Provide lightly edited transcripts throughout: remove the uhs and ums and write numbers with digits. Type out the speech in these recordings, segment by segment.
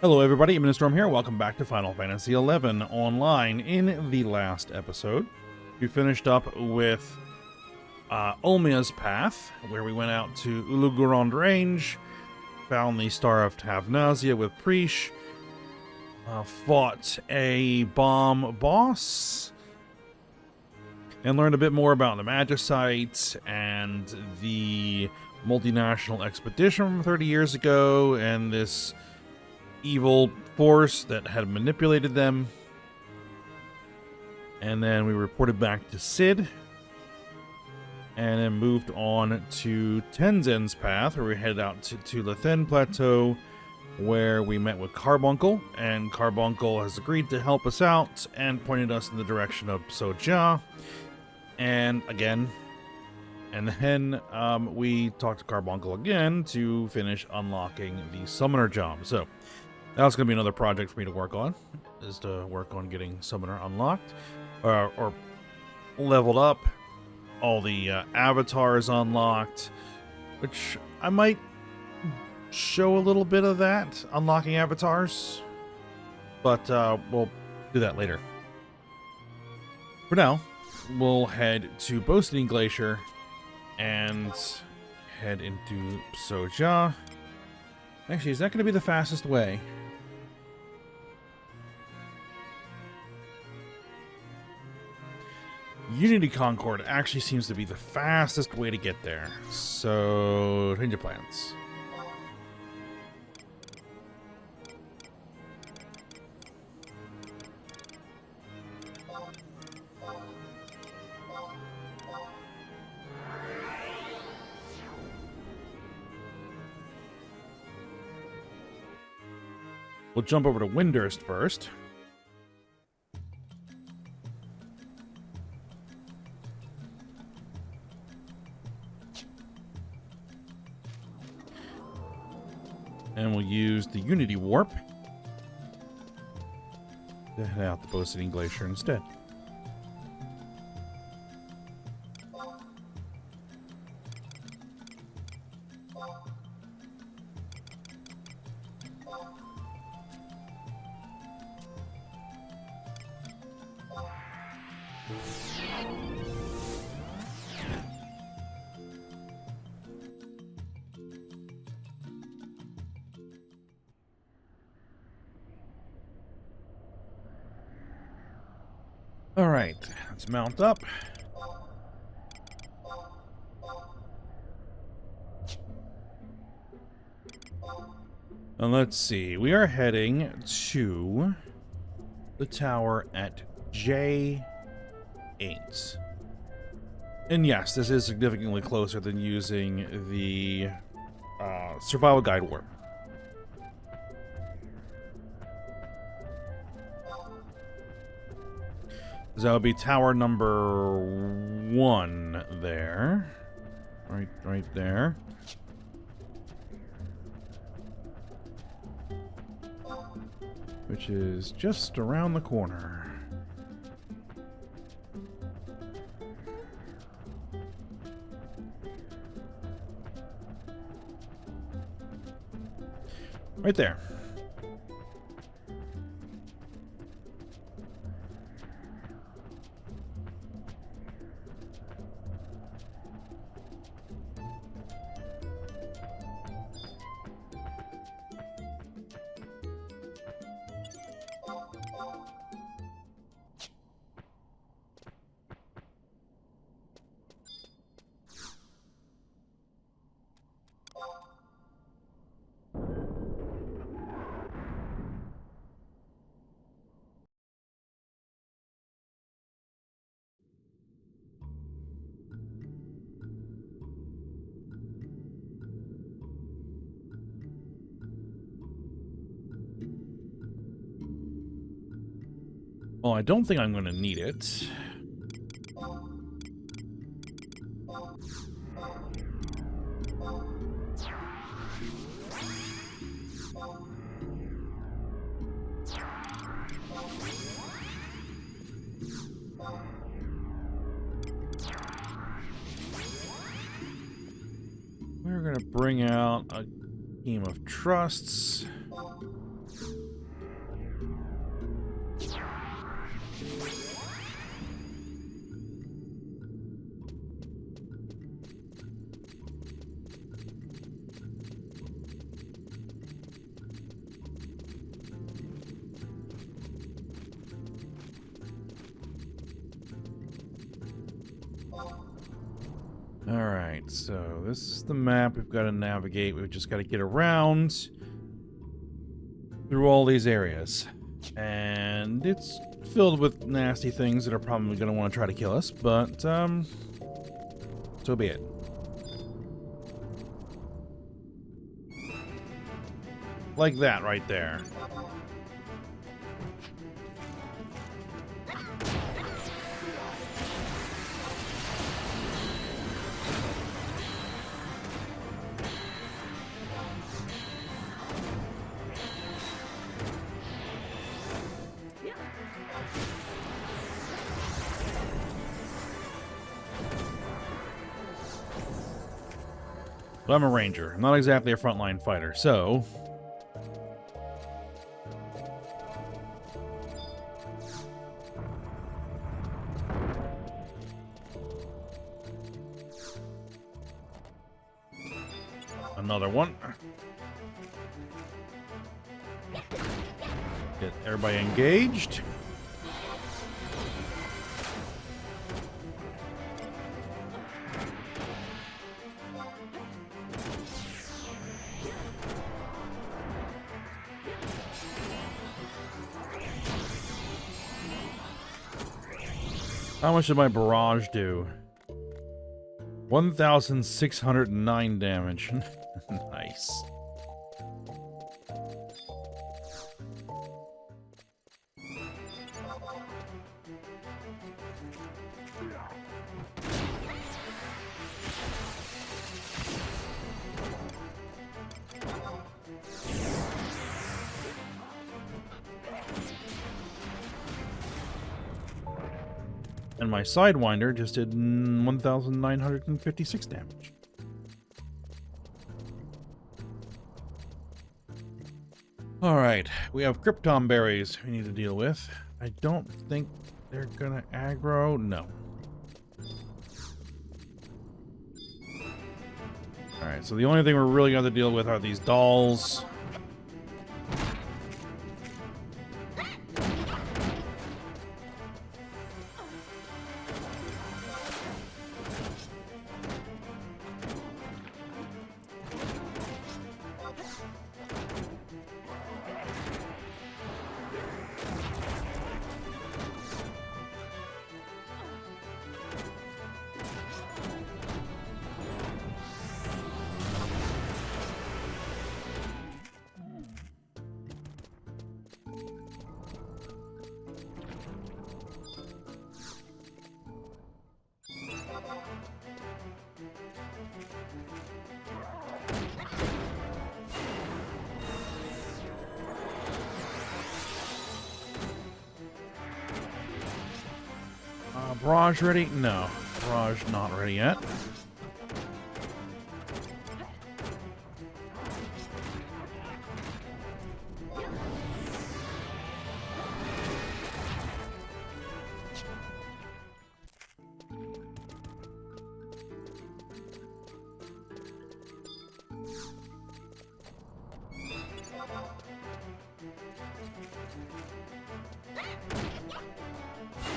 Hello everybody, Storm here. Welcome back to Final Fantasy XI Online. In the last episode, we finished up with Olmia's Path, where we went out to Ulugurond Range, found the Star of Tavnazia with Preesh, fought a bomb boss, and learned a bit more about the Magicite and the multinational expedition from 30 years ago, and this evil force that had manipulated them. And then we reported back to Cid, and then moved on to Tenzen's Path, where we headed out to Lethen Plateau, where we met with Carbuncle, and Carbuncle has agreed to help us out and pointed us in the direction of Soja. And then we talked to Carbuncle again to finish unlocking the Summoner job. So that's going to be another project for me to work on, is to work on getting Summoner unlocked, or leveled up, all the avatars unlocked, which I might show a little bit of that, unlocking avatars, but we'll do that later. For now, we'll head to Boasting Glacier and head into Soja. Actually, is that going to be the fastest way? Unity Concord actually seems to be the fastest way to get there. So, change of plans. We'll jump over to Windurst first. And we'll use the Unity Warp to head out the Boasting Glacier instead. Alright, let's mount up. And let's see, we are heading to the tower at J8. And yes, this is significantly closer than using the Survival Guide Warp. So that would be tower number 1 there. Right there. Which is just around the corner. Right there. Well, I don't think I'm going to need it. We're going to bring out a team of trusts. Alright, so this is the map we've got to navigate. We've just got to get around through all these areas. And it's filled with nasty things that are probably going to want to try to kill us, but, so be it. Like that right there. But I'm a ranger. I'm not exactly a frontline fighter, so... Another one. Get everybody engaged. How much did my barrage do? 1,609 damage. Nice. And my Sidewinder just did 1,956 damage. Alright, we have Krypton berries we need to deal with. I don't think they're gonna aggro. No. Alright, so the only thing we're really gonna deal with are these dolls. Barrage ready? No. Barrage not ready yet.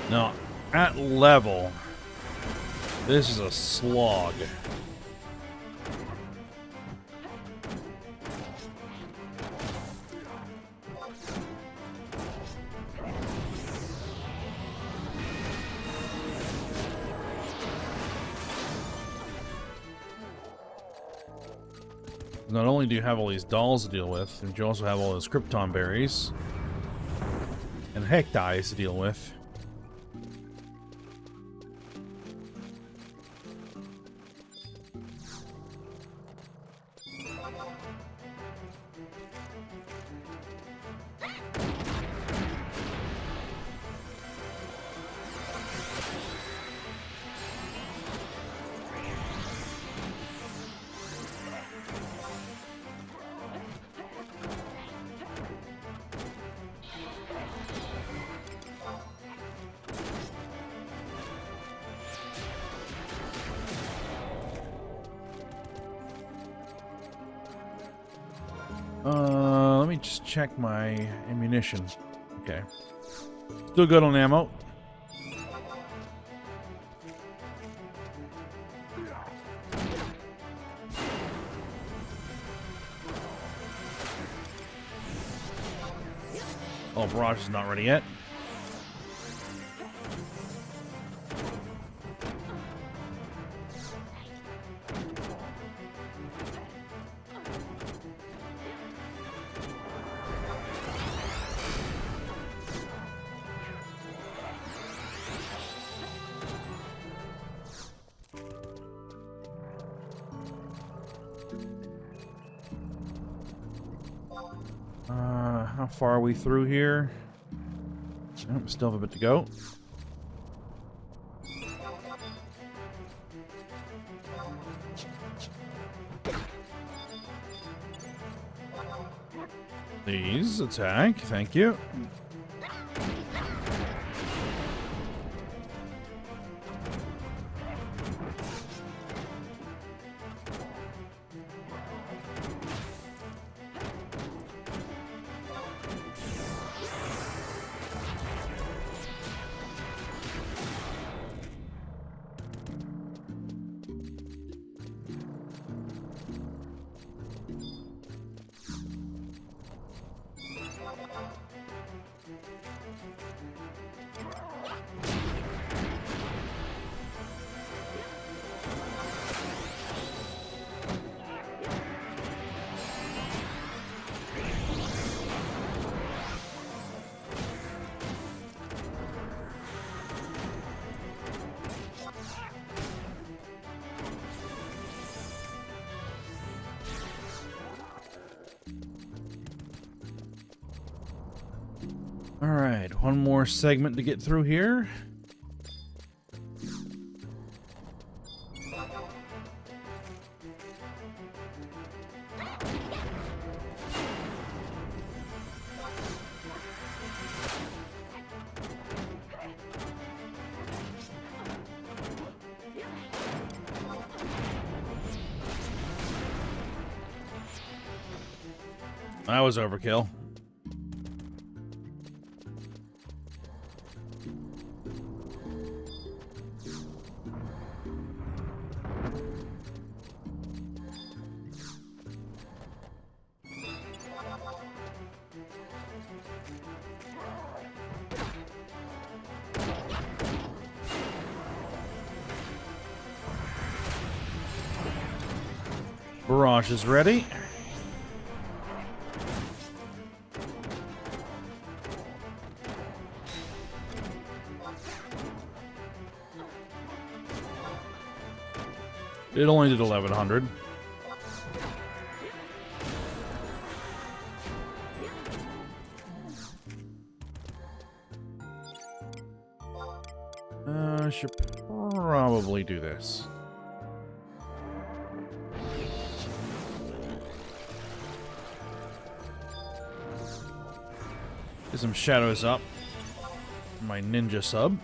No. At level, this is a slog. Not only do you have all these dolls to deal with, but you also have all those Krypton berries and Hectides to deal with. Let me just check my ammunition. Okay. Still good on ammo. Oh, Barrage is not ready yet. How far are we through here? Oh, still have a bit to go. Please attack. Thank you. All right, one more segment to get through here. That was overkill. Barrage is ready. It only did 1100. I should probably do this. Get some shadows up. My ninja sub.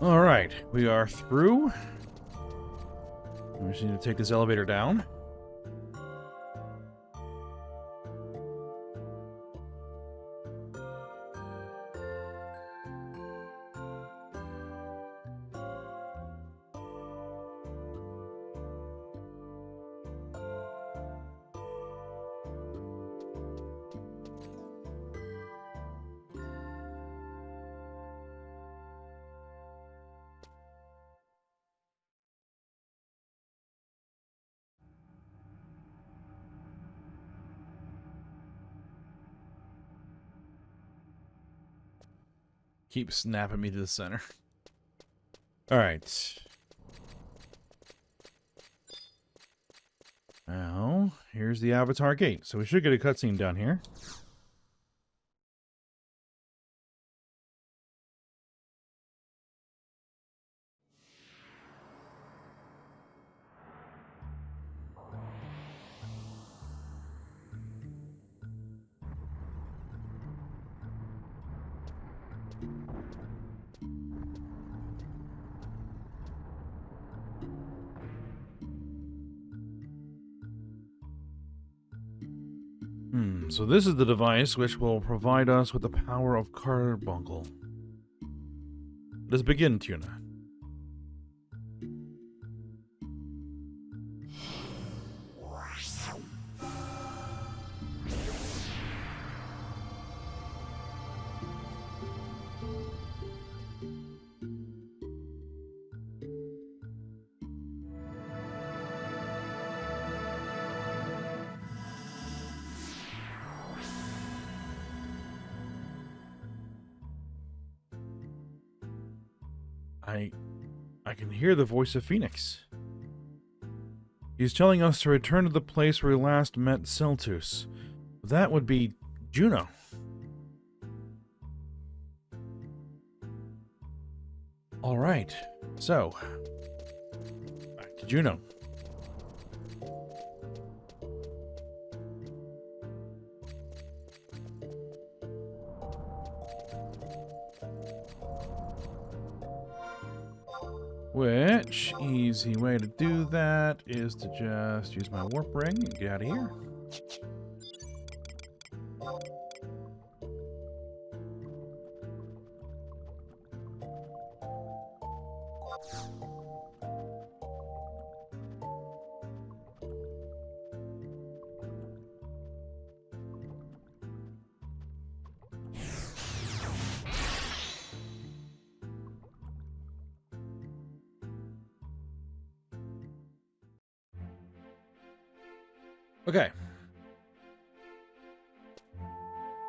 All right, we are through. We just need to take this elevator down. Keep snapping me to the center. All right. Now, here's the Avatar Gate. So we should get a cutscene down here. So this is the device which will provide us with the power of Carbuncle. Let's begin, Tuna. I can hear the voice of Phoenix. He's telling us to return to the place where we last met Celtus. That would be Juno. All right, so back to Juno. Which, easy way to do that is to just use my warp ring and get out of here. Okay.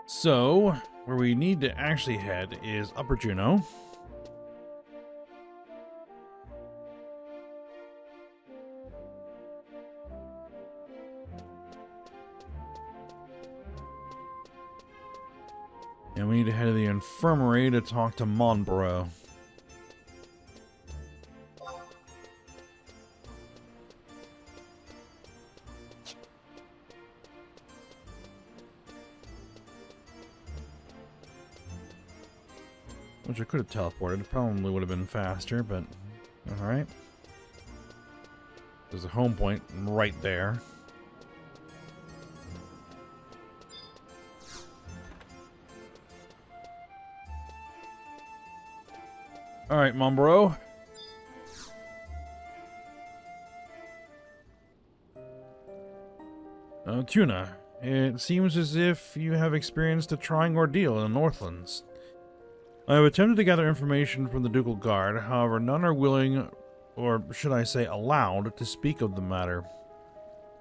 So, where we need to actually head is Upper Juno. And we need to head to the infirmary to talk to Monborough. Which I could have teleported. It probably would have been faster, but alright. There's a home point right there. Alright, Monborough. Tuna, it seems as if you have experienced a trying ordeal in the Northlands. I have attempted to gather information from the Ducal Guard, however none are willing, or should I say allowed, to speak of the matter.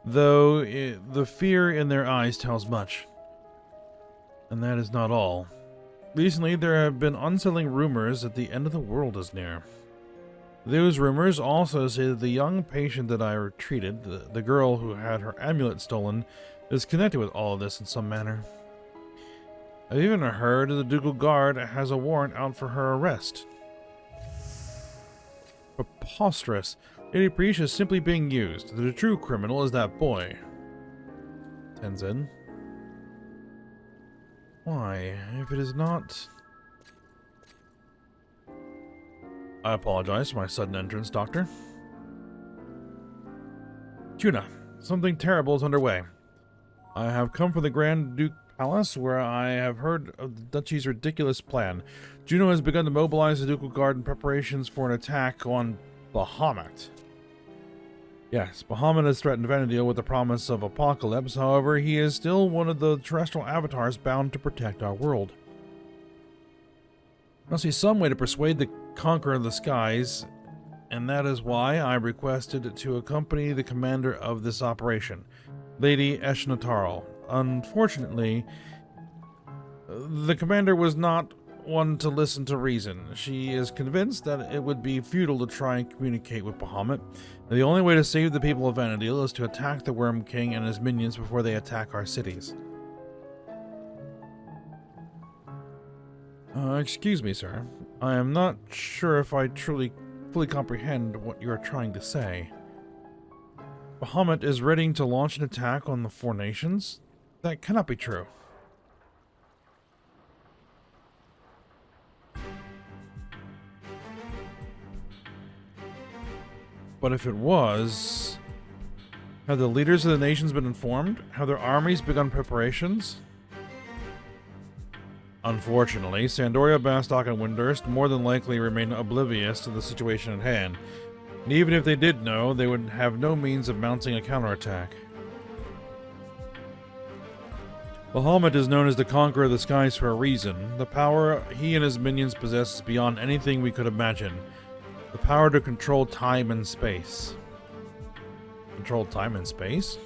Though the fear in their eyes tells much. And that is not all. Recently there have been unsettling rumors that the end of the world is near. Those rumors also say that the young patient that I treated, the girl who had her amulet stolen, is connected with all of this in some manner. I've even heard that the Ducal Guard has a warrant out for her arrest. Preposterous. Lady Preach is simply being used. The true criminal is that boy. Tenzin. Why, if it is not... I apologize for my sudden entrance, Doctor. Tuna, something terrible is underway. I have come from the Grand Duke Palace, where I have heard of the Duchy's ridiculous plan. Juno has begun to mobilize the Ducal Guard in preparations for an attack on Bahamut. Yes, Bahamut has threatened Vana'diel with the promise of apocalypse. However, he is still one of the terrestrial avatars bound to protect our world. I must be some way to persuade the Conqueror of the Skies, and that is why I requested to accompany the commander of this operation, Lady Eshnatarl. Unfortunately, the commander was not one to listen to reason. She is convinced that it would be futile to try and communicate with Bahamut. The only way to save the people of Vana'diel is to attack the Worm King and his minions before they attack our cities. Excuse me, sir. I am not sure if I truly fully comprehend what you are trying to say. Bahamut is ready to launch an attack on the Four Nations? That cannot be true. But if it was, Have the leaders of the nations been informed? Have their armies begun preparations? Unfortunately, Sandoria, Bastok, and Windurst more than likely remain oblivious to the situation at hand. And even if they did know, they would have no means of mounting a counterattack. Bahamut is known as the Conqueror of the Skies for a reason. The power he and his minions possess is beyond anything we could imagine. The power to control time and space. Control time and space?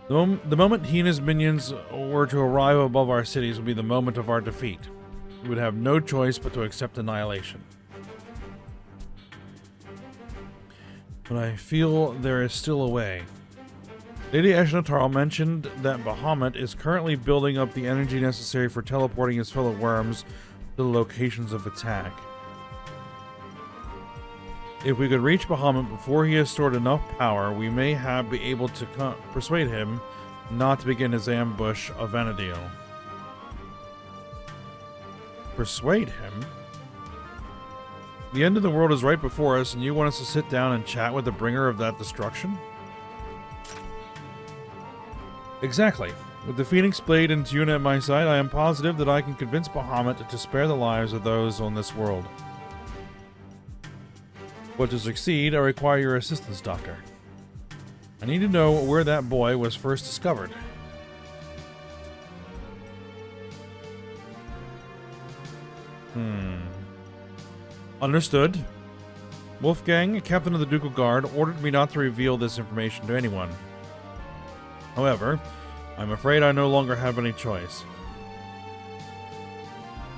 The moment he and his minions were to arrive above our cities would be the moment of our defeat. We would have no choice but to accept annihilation. But I feel there is still a way. Lady Eshnatarl mentioned that Bahamut is currently building up the energy necessary for teleporting his fellow worms to the locations of attack. If we could reach Bahamut before he has stored enough power, we may be able to persuade him not to begin his ambush of Vana'diel. Persuade him? The end of the world is right before us, and you want us to sit down and chat with the bringer of that destruction? Exactly. With the Phoenix Blade and Tuna at my side, I am positive that I can convince Bahamut to spare the lives of those on this world. But to succeed, I require your assistance, Doctor. I need to know where that boy was first discovered. Understood. Wolfgang, captain of the Ducal Guard, ordered me not to reveal this information to anyone. However, I'm afraid I no longer have any choice.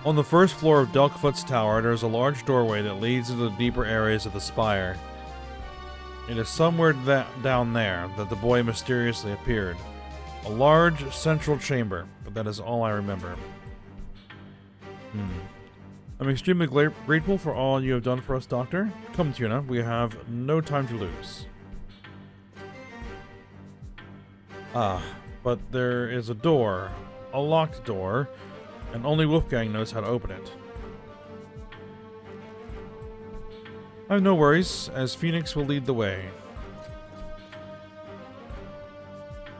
On the first floor of Delkfoot's tower, there is a large doorway that leads into the deeper areas of the spire. It is somewhere down there that the boy mysteriously appeared. A large central chamber, but that is all I remember. I'm extremely grateful for all you have done for us, Doctor. Come, Tuna, we have no time to lose. But there is a door, a locked door, and only Wolfgang knows how to open it. I have no worries, as Phoenix will lead the way.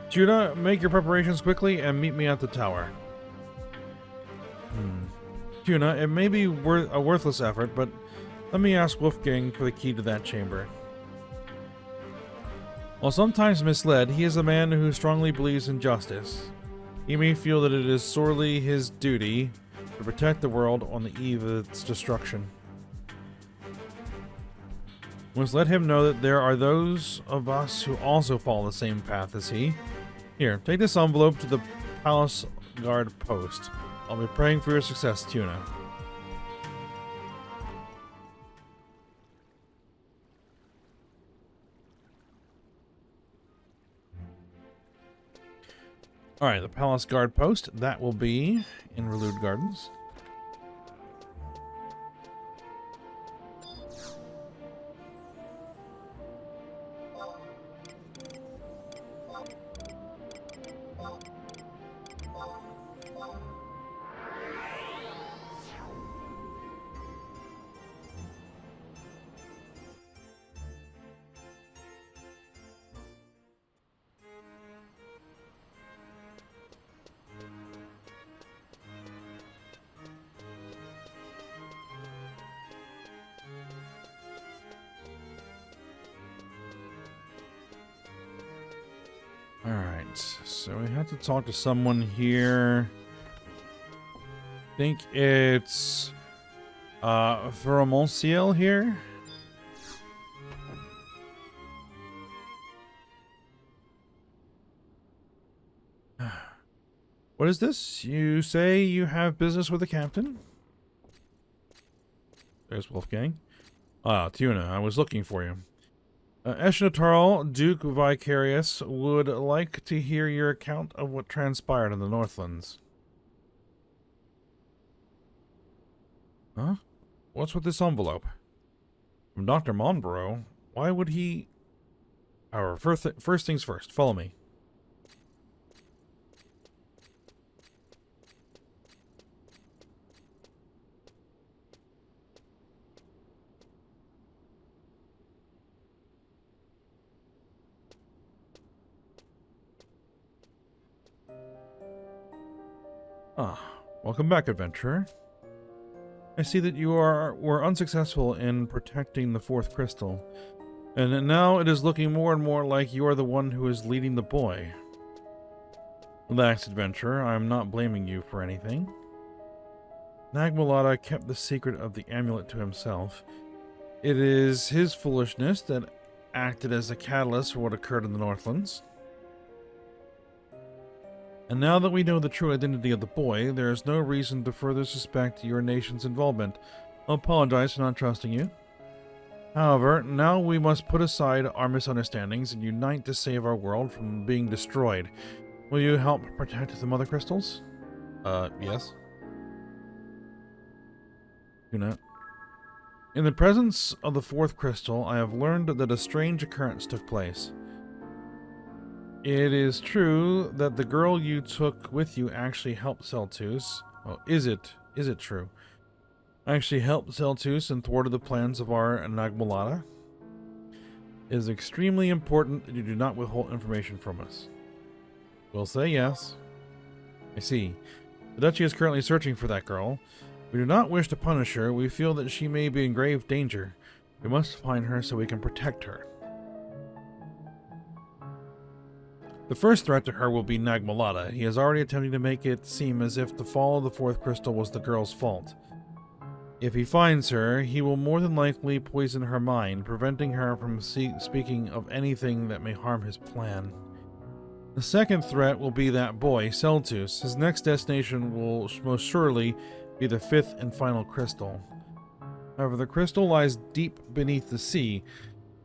Tuna, make your preparations quickly and meet me at the tower. Tuna, it may be a worthless effort, but let me ask Wolfgang for the key to that chamber. While sometimes misled, he is a man who strongly believes in justice. He may feel that it is sorely his duty to protect the world on the eve of its destruction. We must let him know that there are those of us who also follow the same path as he. Here, take this envelope to the Palace Guard post. I'll be praying for your success, Tuna. Alright, the Palace Guard post. That will be in Relude Gardens. Alright, so we have to talk to someone here. I think it's Vana'diel here. What is this? You say you have business with the captain? There's Wolfgang. Ah, Tuna, I was looking for you. Eshnatarl, Duke Vicarious, would like to hear your account of what transpired in the Northlands. Huh? What's with this envelope? From Dr. Monborough? Why would he... First things first, follow me. Ah, welcome back, adventurer. I see that you were unsuccessful in protecting the fourth crystal, and now it is looking more and more like you are the one who is leading the boy. Relax, adventurer. I am not blaming you for anything. Nagmalada kept the secret of the amulet to himself. It is his foolishness that acted as a catalyst for what occurred in the Northlands. And now that we know the true identity of the boy, there is no reason to further suspect your nation's involvement. I apologize for not trusting you. However, now we must put aside our misunderstandings and unite to save our world from being destroyed. Will you help protect the Mother Crystals? Yes. Unit. In the presence of the fourth crystal, I have learned that a strange occurrence took place. It is true that the girl you took with you actually helped Celtus. Oh, is it true? Actually helped Celtus and thwarted the plans of our Nagmalada? It is extremely important that you do not withhold information from us. We'll say yes. I see. The Duchy is currently searching for that girl. We do not wish to punish her. We feel that she may be in grave danger. We must find her so we can protect her. The first threat to her will be Nagmalada. He is already attempting to make it seem as if the fall of the fourth crystal was the girl's fault. If he finds her, he will more than likely poison her mind, preventing her from speaking of anything that may harm his plan. The second threat will be that boy, Celtus. His next destination will most surely be the fifth and final crystal. However, the crystal lies deep beneath the sea,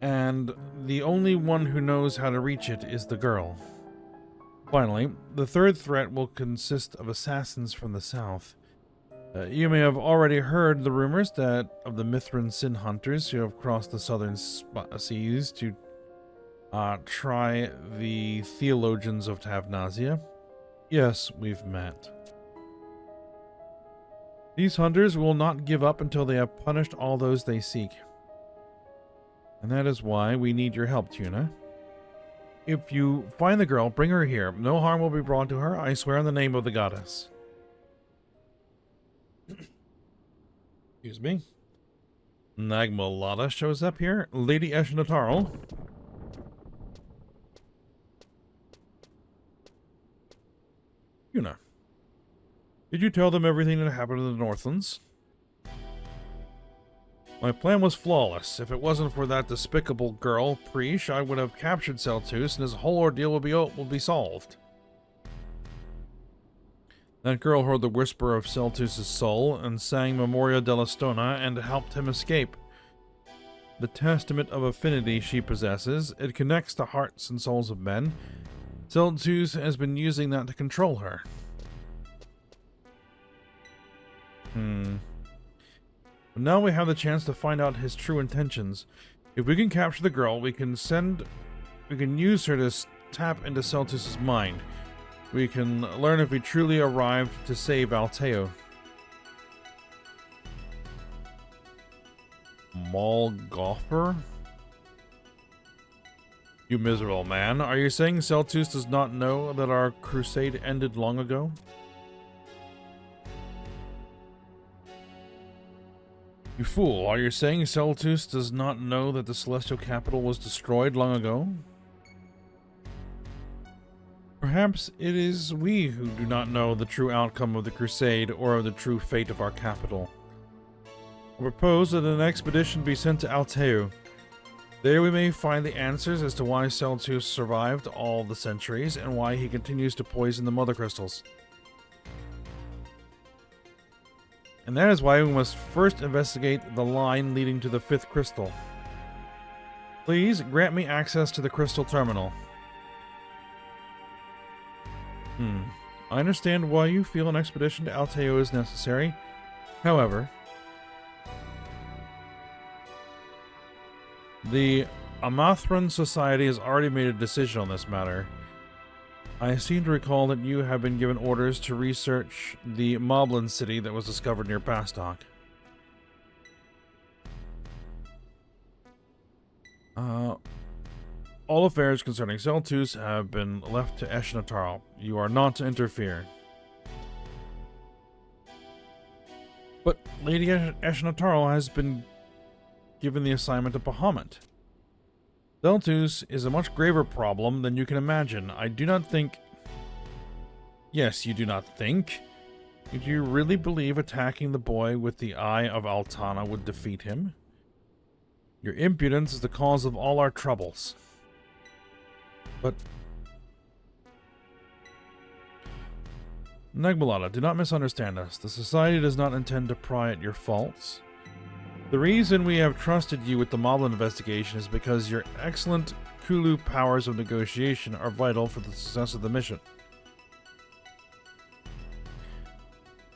and the only one who knows how to reach it is the girl. Finally, the third threat will consist of assassins from the south. You may have already heard the rumors of the Mithran sin hunters who have crossed the southern seas to try the theologians of Tavnazia. Yes, we've met. These hunters will not give up until they have punished all those they seek. And that is why we need your help, Tuna. If you find the girl, bring her here. No harm will be brought to her, I swear in the name of the goddess. Excuse me. Nagmalada shows up here. Lady Eshnatarl. Tuna. Did you tell them everything that happened in the Northlands? My plan was flawless. If it wasn't for that despicable girl, Preesh, I would have captured Celtus and his whole ordeal will be solved. That girl heard the whisper of Celtus' soul and sang Memoria della Stona and helped him escape. The testament of affinity she possesses, it connects the hearts and souls of men. Celtus has been using that to control her. But now we have the chance to find out his true intentions. If we can capture the girl, we can use her to tap into Celtus' mind. We can learn if he truly arrived to save Alteo. Malgoffer? You miserable man. Are you saying Celtus does not know that our crusade ended long ago? You fool, are you saying Celtus does not know that the celestial capital was destroyed long ago? Perhaps it is we who do not know the true outcome of the crusade or of the true fate of our capital. I propose that an expedition be sent to Alteu. There we may find the answers as to why Celtus survived all the centuries and why he continues to poison the mother crystals. And that is why we must first investigate the line leading to the fifth crystal. Please grant me access to the crystal terminal. I understand why you feel an expedition to Alteo is necessary. However, the Amathran Society has already made a decision on this matter. I seem to recall that you have been given orders to research the Moblin city that was discovered near Bastok. All affairs concerning Celtus have been left to Eshnatarl. You are not to interfere. But Lady Ashnataro has been given the assignment of Bahamut. Zeltus is a much graver problem than you can imagine. I do not think... Yes, you do not think? Do you really believe attacking the boy with the Eye of Altana would defeat him? Your impudence is the cause of all our troubles. But... Nagmalada, do not misunderstand us. The Society does not intend to pry at your faults. The reason we have trusted you with the model investigation is because your excellent Kulu powers of negotiation are vital for the success of the mission.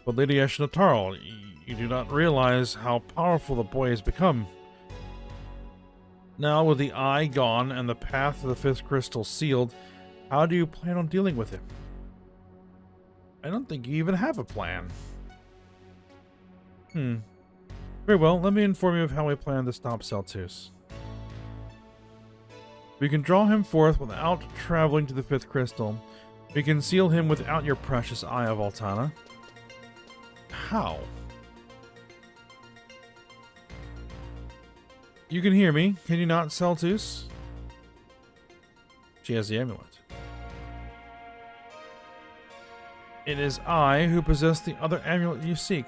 But Lady Ashnataro, you do not realize how powerful the boy has become. Now, with the eye gone and the path to the fifth crystal sealed, how do you plan on dealing with him? I don't think you even have a plan. Very well, let me inform you of how we plan to stop Zeltus. We can draw him forth without traveling to the fifth crystal. We can seal him without your precious Eye of Altana. How? You can hear me, can you not, Zeltus? She has the amulet. It is I who possess the other amulet you seek.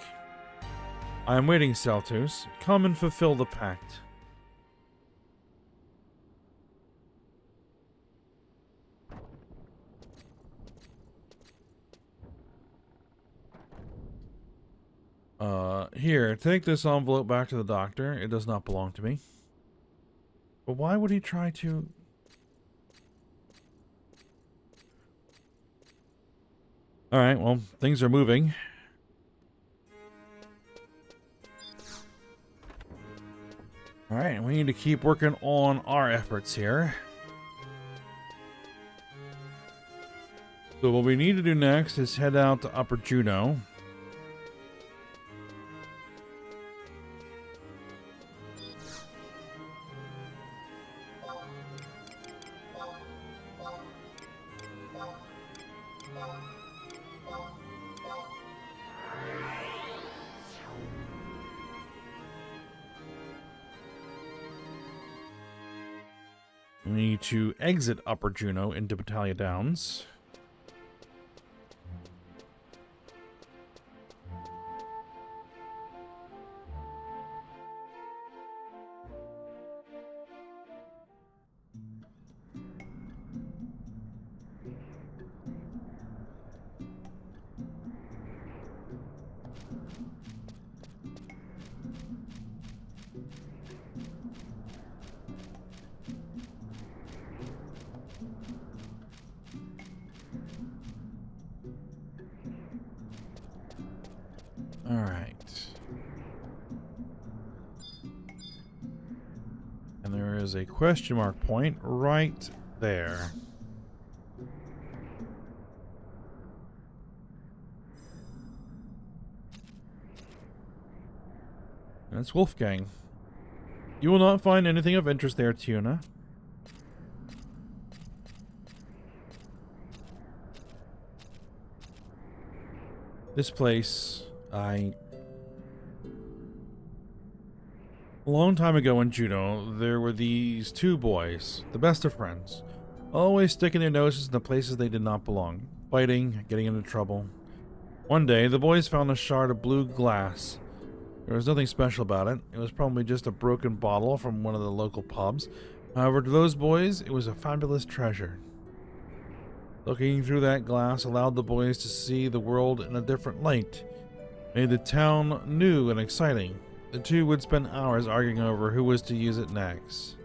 I am waiting, Zeltus. Come and fulfill the pact. Here, take this envelope back to the doctor. It does not belong to me. But why would he try to... Alright, well, things are moving. Alright, we need to keep working on our efforts here. So what we need to do next is head out to Upper Juno. We need to exit Upper Juno into Battaglia Downs. Alright. And there is a question mark point right there. That's Wolfgang. You will not find anything of interest there, Tuna. This place, a long time ago in Juno, there were these two boys, the best of friends, always sticking their noses in the places they did not belong, fighting, getting into trouble. One day, the boys found a shard of blue glass. There was nothing special about it. It was probably just a broken bottle from one of the local pubs. However, to those boys, it was a fabulous treasure. Looking through that glass allowed the boys to see the world in a different light, made the town new and exciting. The two would spend hours arguing over who was to use it next.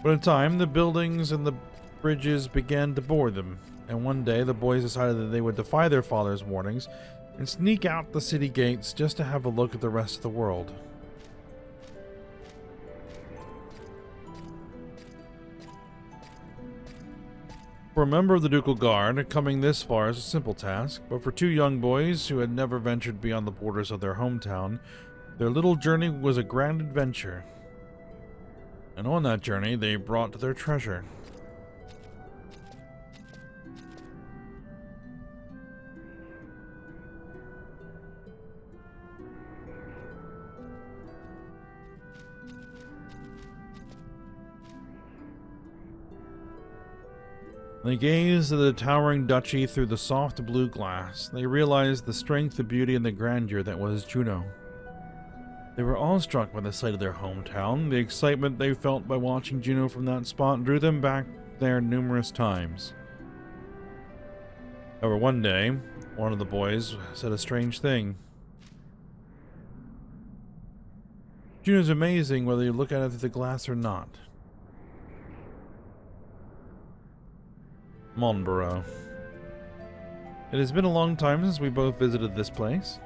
But in time, the buildings and the bridges began to bore them, and one day the boys decided that they would defy their father's warnings and sneak out the city gates just to have a look at the rest of the world. For a member of the Ducal Guard, coming this far is a simple task, but for two young boys who had never ventured beyond the borders of their hometown, their little journey was a grand adventure. And on that journey, they brought their treasure. They gazed at the towering duchy through the soft blue glass. They realized the strength, the beauty, and the grandeur that was Juneau. They were awestruck by the sight of their hometown. The excitement they felt by watching Juneau from that spot drew them back there numerous times. However, one day, one of the boys said a strange thing. Juneau's amazing whether you look at it through the glass or not. Monborough. It has been a long time since we both visited this place.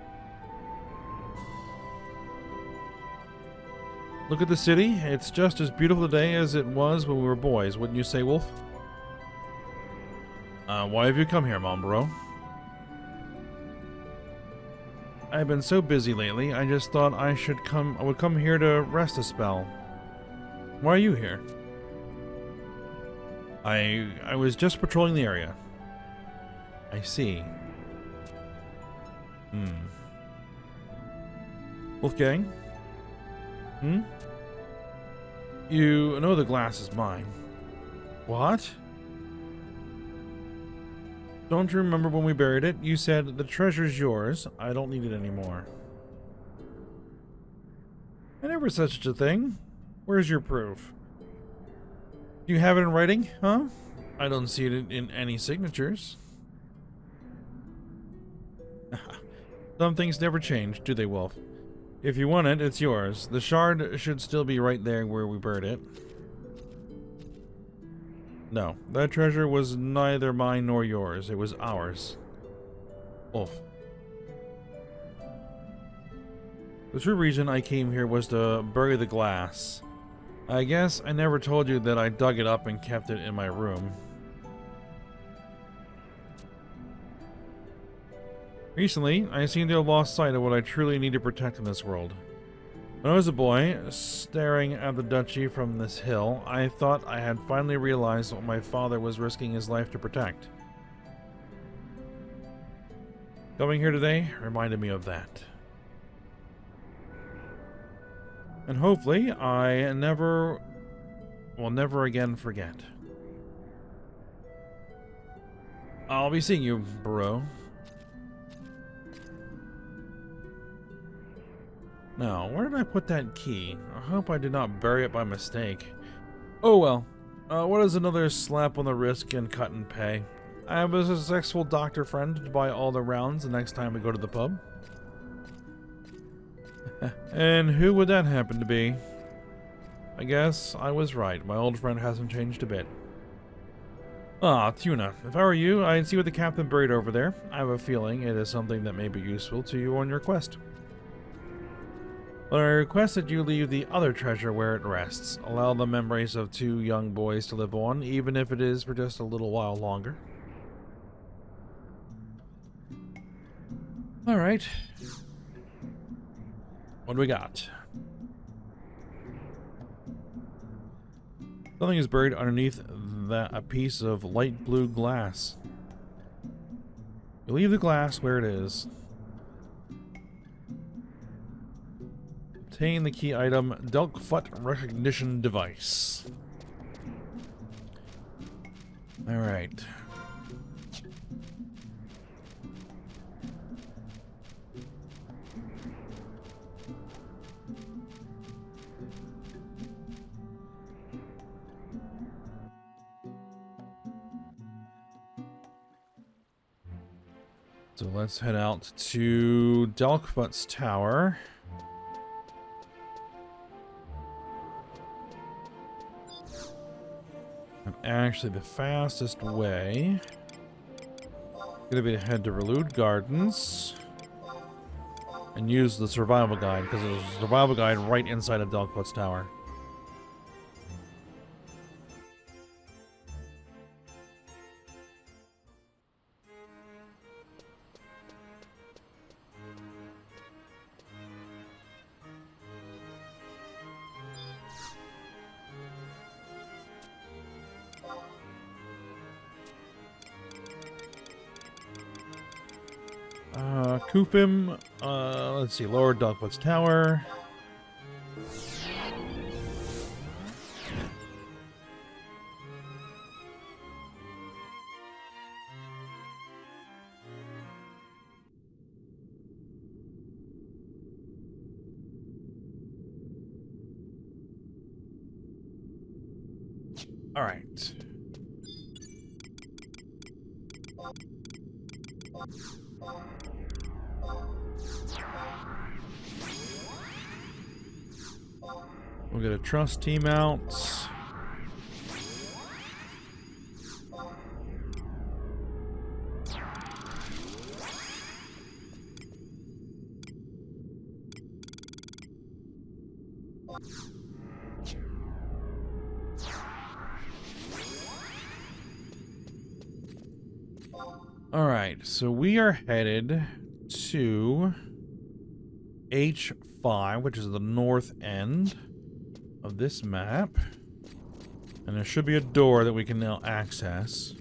Look at the city. It's just as beautiful today as it was when we were boys, wouldn't you say, Wolf? Why have you come here, Monborough? I've been so busy lately, I just thought I would come here to rest a spell. Why are you here? I was just patrolling the area. I see. Wolfgang? You know the glass is mine. What? Don't you remember when we buried it? You said, the treasure's yours. I don't need it anymore. I never said such a thing. Where's your proof? Do you have it in writing, huh? I don't see it in any signatures. Some things never change, do they, Wolf? If you want it, it's yours. The shard should still be right there where we buried it. No, that treasure was neither mine nor yours. It was ours. Wolf. The true reason I came here was to bury the glass. I guess I never told you that I dug it up and kept it in my room. Recently, I seem to have lost sight of what I truly need to protect in this world. When I was a boy, staring at the duchy from this hill, I thought I had finally realized what my father was risking his life to protect. Coming here today reminded me of that. And hopefully, I will never again forget. I'll be seeing you, bro. Now, where did I put that key? I hope I did not bury it by mistake. Oh well. What is another slap on the wrist and cut and pay? I have a successful doctor friend to buy all the rounds the next time we go to the pub. And who would that happen to be? I guess I was right. My old friend hasn't changed a bit. Ah, Tuna. If I were you, I'd see what the captain buried over there. I have a feeling it is something that may be useful to you on your quest. But I request that you leave the other treasure where it rests. Allow the memories of two young boys to live on, even if it is for just a little while longer. Alright. What do we got? Something is buried underneath a piece of light blue glass. You leave the glass where it is. Obtain the key item, Delkfoot Recognition Device. Alright. So let's head out to Delkfoot's tower. And actually the fastest way gonna be to head to Relude Gardens and use the survival guide, because there's a survival guide right inside of Delkfoot's tower. Koopim, let's see, Lower Delkfoot's tower. All right. We'll get a trust team out. All right, so we are headed to H5, which is the north end of this map. And there should be a door that we can now access.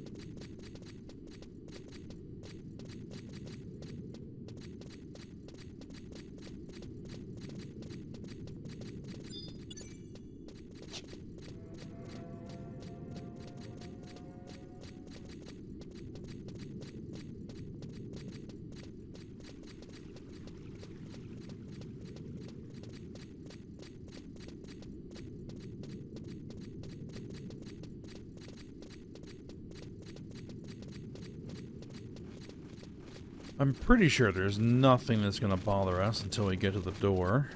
I'm pretty sure there's nothing that's going to bother us until we get to the door.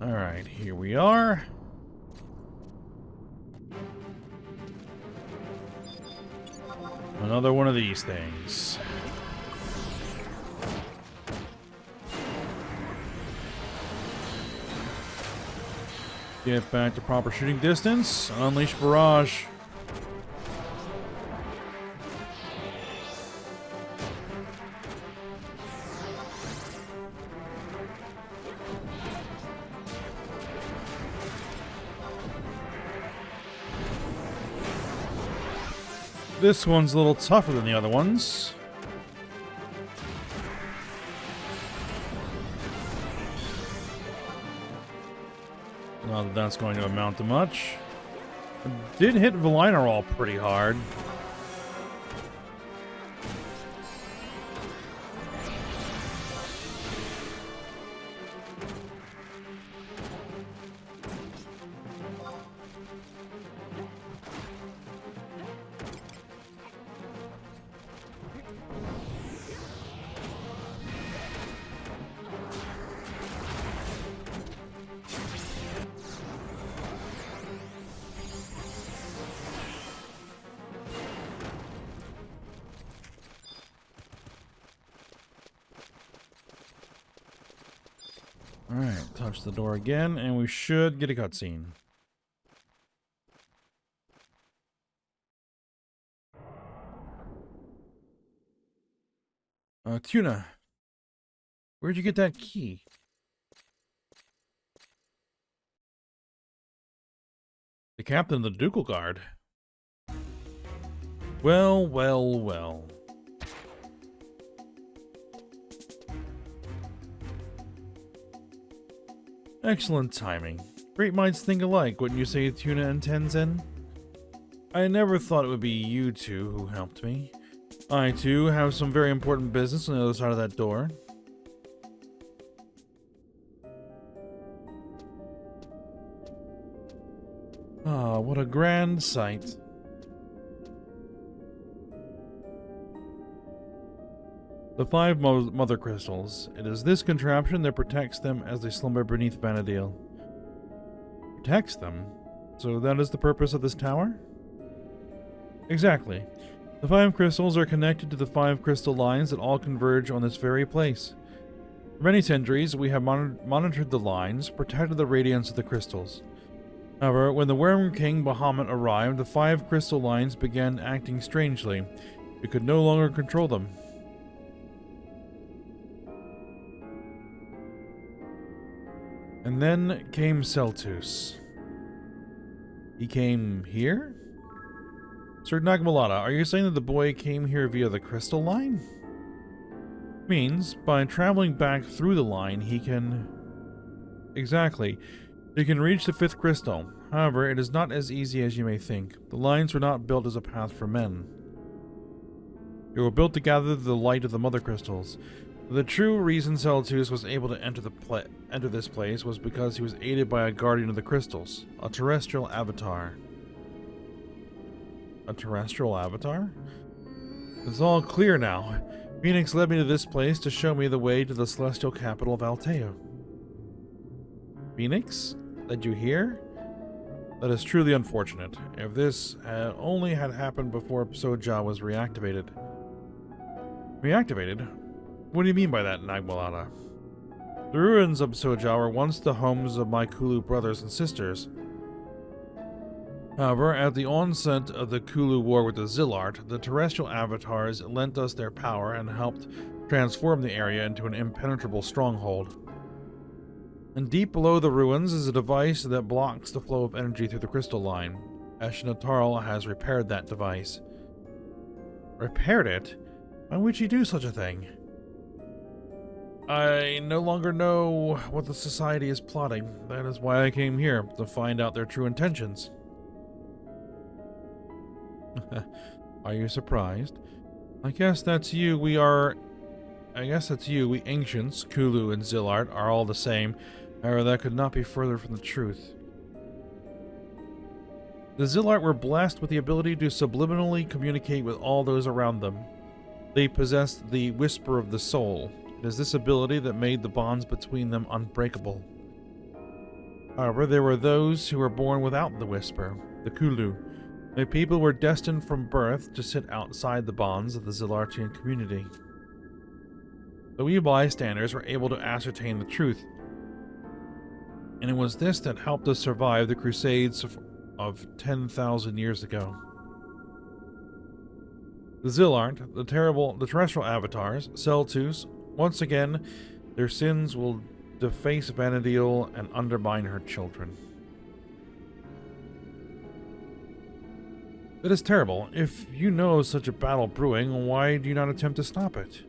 Alright, here we are. Another one of these things. Get back to proper shooting distance. Unleash barrage. This one's a little tougher than the other ones. Not that that's going to amount to much. I did hit Vana'diel pretty hard. Alright, touch the door again, and we should get a cutscene. Tuna, where'd you get that key? The captain of the Ducal Guard. Well, well, well. Excellent timing. Great minds think alike, wouldn't you say, Tuna and Tenzin? I never thought it would be you two who helped me. I, too, have some very important business on the other side of that door. Ah, what a grand sight. The 5 mother crystals. It is this contraption that protects them as they slumber beneath Vana'diel. Protects them? So that is the purpose of this tower? Exactly. The 5 crystals are connected to the 5 crystal lines that all converge on this very place. For many centuries, we have monitored the lines, protected the radiance of the crystals. However, when the Worm King Bahamut arrived, the 5 crystal lines began acting strangely. We could no longer control them. And then came Celtus. He came here? Sir Nagmalata, are you saying that the boy came here via the crystal line? Means, by traveling back through the line, he can... Exactly. He can reach the 5th crystal. However, it is not as easy as you may think. The lines were not built as a path for men. They were built to gather the light of the mother crystals. The true reason Celtus was able to enter this place was because he was aided by a guardian of the crystals, a terrestrial avatar. A terrestrial avatar? It's all clear now. Phoenix led me to this place to show me the way to the celestial capital of Alteo. Phoenix? Led you here? That is truly unfortunate. If this only had happened before Soja was reactivated. Reactivated? What do you mean by that, Nagmalata? The ruins of Soja were once the homes of my Kulu brothers and sisters. However, at the onset of the Kulu War with the Zillart, the terrestrial avatars lent us their power and helped transform the area into an impenetrable stronghold. And deep below the ruins is a device that blocks the flow of energy through the crystal line. Ashinatarl has repaired that device. Repaired it? Why would she do such a thing? I no longer know what the society is plotting. That is why I came here, to find out their true intentions. Are you surprised? I guess that's you. We ancients, Kulu and Zillart, are all the same. However, that could not be further from the truth. The Zillart were blessed with the ability to subliminally communicate with all those around them. They possessed the Whisper of the Soul. It is this ability that made the bonds between them unbreakable. However, there were those who were born without the Whisper, the Kulu. The people were destined from birth to sit outside the bonds of the Zillartian community. The we bystanders were able to ascertain the truth, and it was this that helped us survive the Crusades of 10,000 years ago. The Zillart, the terrestrial avatars, Celtus, once again, their sins will deface Vana'diel and undermine her children. That is terrible. If you know of such a battle brewing, why do you not attempt to stop it?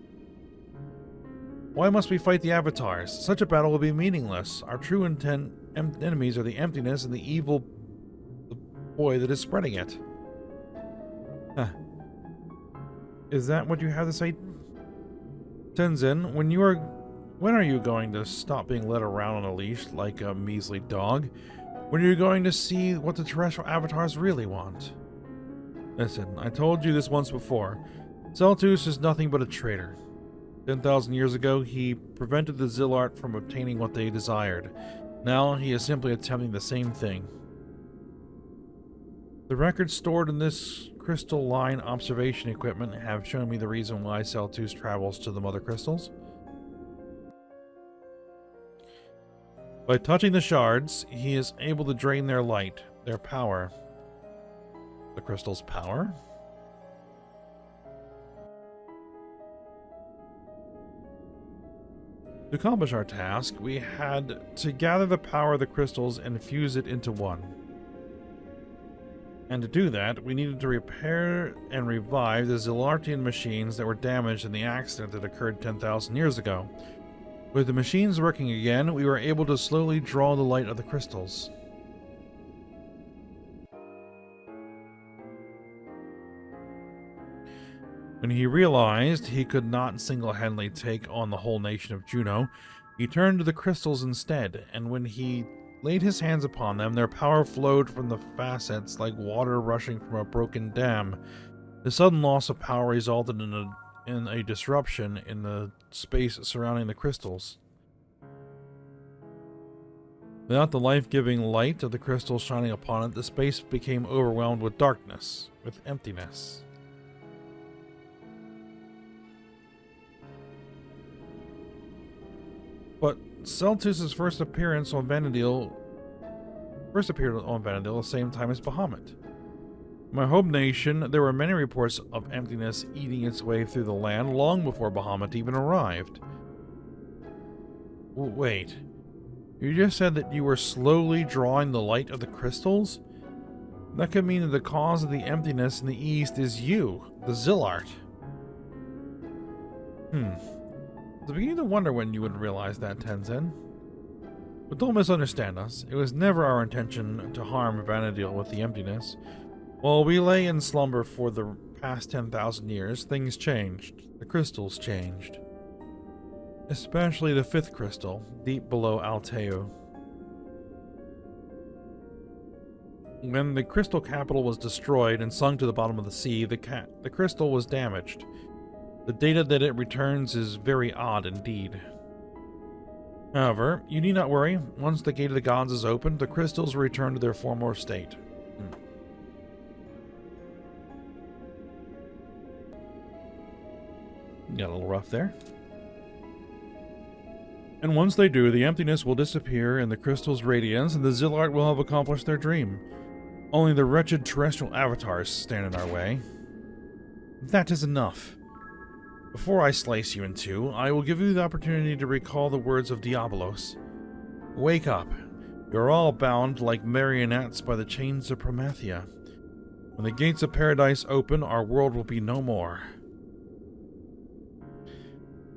Why must we fight the avatars? Such a battle will be meaningless. Our true enemies are the emptiness and the evil boy that is spreading it. Huh. Is that what you have to say? Tenzin, when are you going to stop being led around on a leash like a measly dog? When are you going to see what the terrestrial avatars really want? Listen, I told you this once before. Celtus is nothing but a traitor. 10,000 years ago, he prevented the Zillart from obtaining what they desired. Now, he is simply attempting the same thing. The records stored in this crystal line observation equipment have shown me the reason why Celtus travels to the mother crystals. By touching the shards, he is able to drain their light, their power. The crystal's power? To accomplish our task, we had to gather the power of the crystals and fuse it into one. And to do that, we needed to repair and revive the Zillartian machines that were damaged in the accident that occurred 10,000 years ago. With the machines working again, we were able to slowly draw the light of the crystals. When he realized he could not single-handedly take on the whole nation of Juno, he turned to the crystals instead, and when he laid his hands upon them, their power flowed from the facets like water rushing from a broken dam. The sudden loss of power resulted in a disruption in the space surrounding the crystals. Without the life-giving light of the crystals shining upon it, the space became overwhelmed with darkness, with emptiness. But Celtus' first appeared on Vana'diel the same time as Bahamut. In my home nation, there were many reports of emptiness eating its way through the land long before Bahamut even arrived. Wait. You just said that you were slowly drawing the light of the crystals? That could mean that the cause of the emptiness in the east is you, the Zillart. I was beginning to wonder when you would realize that, Tenzin. But don't misunderstand us. It was never our intention to harm Vana'diel with the emptiness. While we lay in slumber for the past 10,000 years, things changed. The crystals changed. Especially the 5th crystal, deep below Alteo. When the crystal capital was destroyed and sunk to the bottom of the sea, the crystal was damaged. The data that it returns is very odd indeed. However, you need not worry. Once the Gate of the Gods is opened, the crystals will return to their former state. Got a little rough there. And once they do, the emptiness will disappear in the crystal's radiance, and the Zillart will have accomplished their dream. Only the wretched terrestrial avatars stand in our way. That is enough. Before I slice you in two, I will give you the opportunity to recall the words of Diabolos. Wake up. You're all bound like marionettes by the chains of Promethea. When the gates of paradise open, our world will be no more.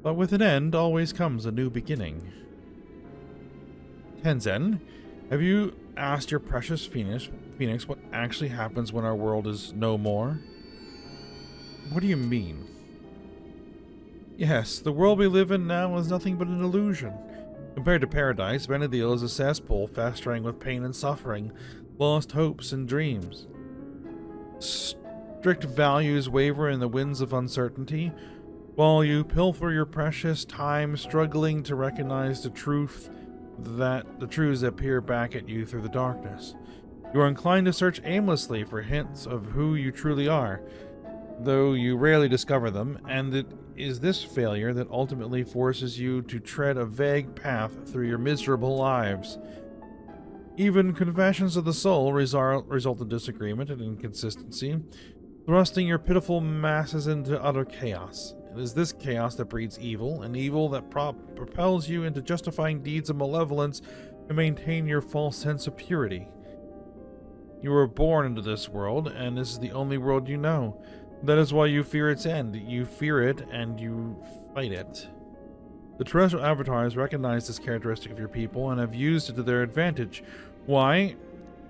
But with an end always comes a new beginning. Tenzin, have you asked your precious Phoenix what actually happens when our world is no more? What do you mean? Yes, the world we live in now is nothing but an illusion. Compared to paradise, Vana'diel is a cesspool festering with pain and suffering, lost hopes and dreams. Strict values waver in the winds of uncertainty, while you pilfer your precious time struggling to recognize the truths that peer back at you through the darkness. You are inclined to search aimlessly for hints of who you truly are, though you rarely discover them, and it is this failure that ultimately forces you to tread a vague path through your miserable lives. Even confessions of the soul result in disagreement and inconsistency, thrusting your pitiful masses into utter chaos. It is this chaos that breeds evil, and evil that propels you into justifying deeds of malevolence to maintain your false sense of purity. You were born into this world, and this is the only world you know. That is why you fear its end. You fear it, and you fight it. The terrestrial avatars recognize this characteristic of your people and have used it to their advantage. Why?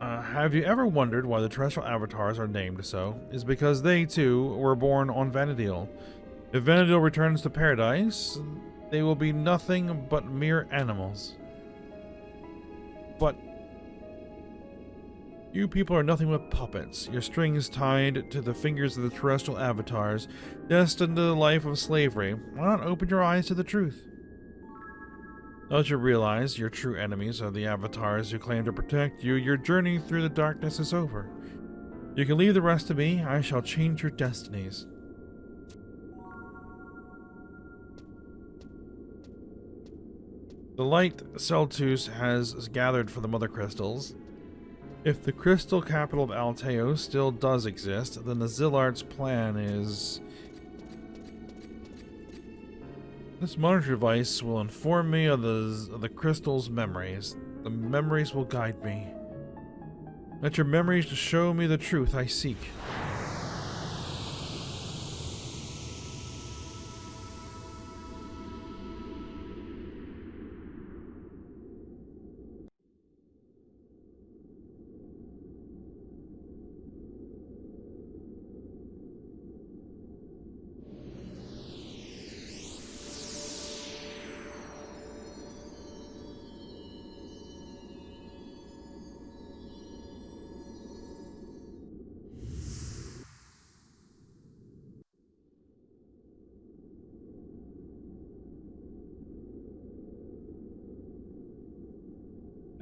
Have you ever wondered why the terrestrial avatars are named so? It's because they, too, were born on Vana'diel. If Vana'diel returns to paradise, they will be nothing but mere animals. But you people are nothing but puppets, your strings tied to the fingers of the terrestrial avatars, destined to the life of slavery. Why not open your eyes to the truth? Don't you realize your true enemies are the avatars who claim to protect you? Your journey through the darkness is over. You can leave the rest to me. I shall change your destinies. The light Celtus has gathered for the mother crystals. If the crystal capital of Alteo still does exist, then the Zillart's plan is... This monitor device will inform me of the crystal's memories. The memories will guide me. Let your memories show me the truth I seek.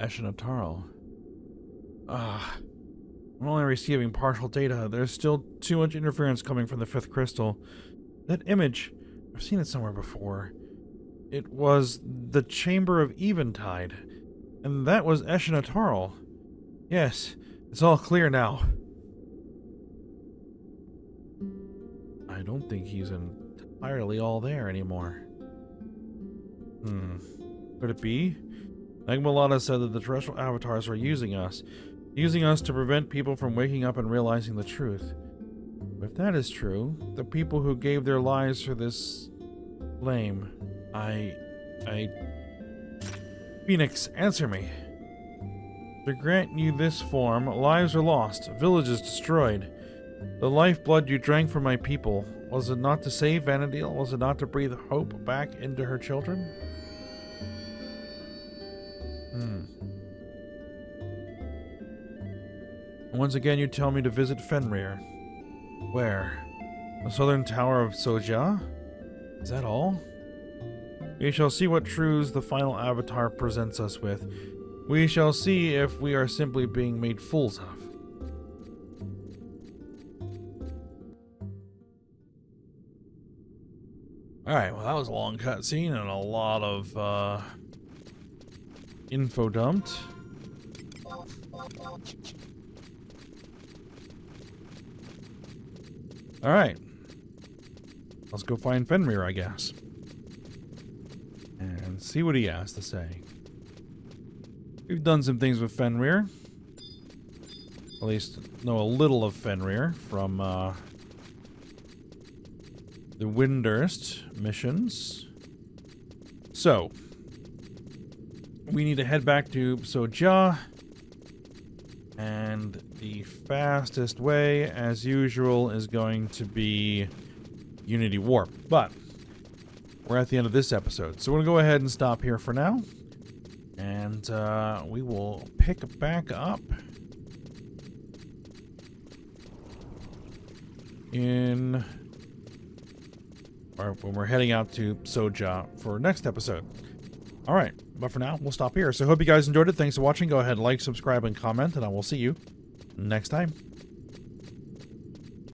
Eshinataro. I'm only receiving partial data. There's still too much interference coming from the 5th crystal. That image, I've seen it somewhere before. It was the Chamber of Eventide. And that was Eshinataro. Yes, it's all clear now. I don't think he's entirely all there anymore. Could it be? Agmalata said that the terrestrial avatars are using us to prevent people from waking up and realizing the truth. If that is true, the people who gave their lives for this flame, Phoenix, answer me. To grant you this form, lives are lost, villages destroyed. The lifeblood you drank from my people, was it not to save Vana'diel? Was it not to breathe hope back into her children? Once again, you tell me to visit Fenrir. Where? The southern tower of Soja? Is that all? We shall see what truths the final avatar presents us with. We shall see if we are simply being made fools of. Alright, well that was a long cutscene and a lot of info dumped. Alright. Let's go find Fenrir, I guess. And see what he has to say. We've done some things with Fenrir. At least know a little of Fenrir from the Windurst missions. So, we need to head back to Soja. And the fastest way, as usual, is going to be Unity Warp. But we're at the end of this episode, so we're going to go ahead and stop here for now. And we will pick back up when we're heading out to Soja for next episode. Alright, but for now, we'll stop here. So hope you guys enjoyed it. Thanks for watching. Go ahead, like, subscribe, and comment, and I will see you next time.